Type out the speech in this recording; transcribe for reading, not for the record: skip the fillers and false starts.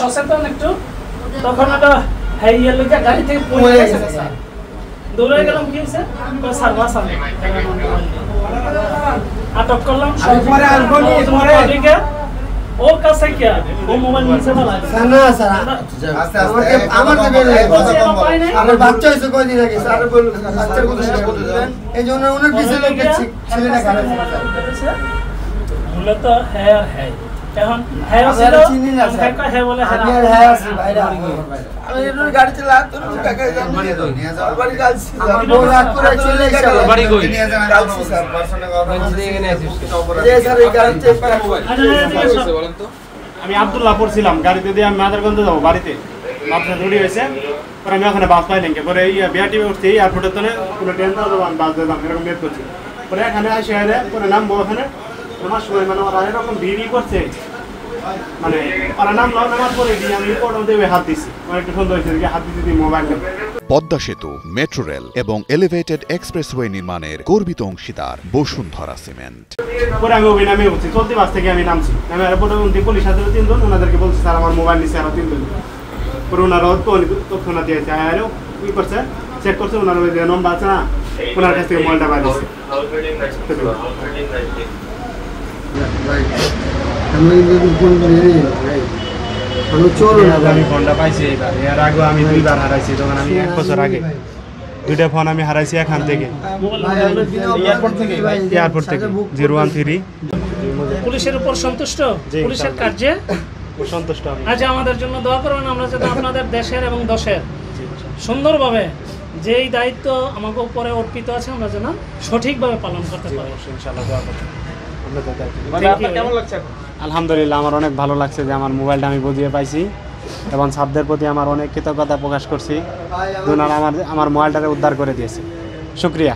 সচেতন একটু তখন এটা হাইয়ার লোকে গাড়ি থেকে পড়ে গেছে স্যার দৌড়ে গেলাম কি হয়েছে স্যার বাস আমি আটক করলাম পরে আসবো নি পরে এদিকে ওর কাছে কি ও মোবাইল নিচে ফেলা না স্যার আস্তে আস্তে আমার আমার বাচ্চা হইছে কয়দিন আগে স্যার বল বাচ্চার কথা শেষ করতে দেন এইজন্য ওনার পিছে লোক ছেলেটা খারাপ মূলত হ্যাঁ আর হ্যাঁ এখন হ্যাঁ ছিল হ্যাঁ বলে হ্যাঁ আছে বাইরে আমি এর গাড়ি চালা তোর কাকা জান নিয়ে যাও বাড়ি গালছি আমার বউ রাত করে চলে গেল বাড়ি কই নিয়ে যান গালছি স্যার পার্সোনাল কথা দিয়ে এখানে আসিস এই স্যার এই গাড়ি চেক করা মোবাইল আচ্ছা বলেন তো আমি আব্দুল্লাহপুর ছিলাম গাড়িতে দিয়ে আমি মাদারগঞ্জ যাব বাড়িতে বাসে রেডি হয়েছে পরে আমি ওখানে বাস পাইনি পরে এই বিআরটি উঠছি এয়ারপোর্টের তনে কোনো ট্রেন দাও বাস দিলাম এরকম বের করছি পরে এখানে আসে পরে নামবো ওখানে আমার সময় মানে ওরা এরকম ভিড়ই করছে মানে ওরা নামলো নামার পরে দিয়ে আমি পটল দেবে হাত দিছি আমার একটু সুন্দর হয়েছে হাত দিতে মোবাইল পদ্মা সেতু, মেট্রো রেল এবং এলিভেটেড এক্সপ্রেসওয়ে নির্মাণের গর্বিত অংশীদার বসুন্ধরা সিমেন্ট। পরে আমি অভিনামে উঠছি চলতি বাস থেকে আমি নামছি আমি এয়ারপোর্টে উঠি পুলিশ হাতে 3 জন ওনাদেরকে বলছি স্যার আমার মোবাইল নিচ্ছে আরো 3 জন পরে ওনারাও তথ্য না দিয়েছে আরও কি করছে চেক করছে ওনার ওই যে নম্বর আছে না ওনার কাছ থেকে মোবাইলটা বাইরে দিচ্ছে আমি ফোনটা পাইছি এবার এর আগে আমি 2 বার হারাইছি তখন আমি 1 বছর আগে 2টা ফোন আমি হারাইছি এখান থেকে এয়ারপোর্ট থেকে 013 পুলিশের উপর সন্তুষ্ট পুলিশের কার্যে সন্তুষ্ট আমি আজ আমাদের জন্য দোয়া করবেন আমরা যাতে আপনাদের দেশের এবং দশের সুন্দরভাবে যেই দায়িত্ব আমাকে উপরে অর্পিত আছে আমরা যেন সঠিকভাবে পালন করতে পারি ইনশাআল্লাহ দোয়া করব কেমন লাগছে আলহামদুলিল্লাহ আমার অনেক ভালো লাগছে যে আমার মোবাইলটা আমি বুঝিয়ে পাইছি এবং ছাত্রদের প্রতি আমার অনেক কৃতজ্ঞতা প্রকাশ করছি দুনার আমার মোবাইলটাকে উদ্ধার করে দিয়েছে শুকরিয়া।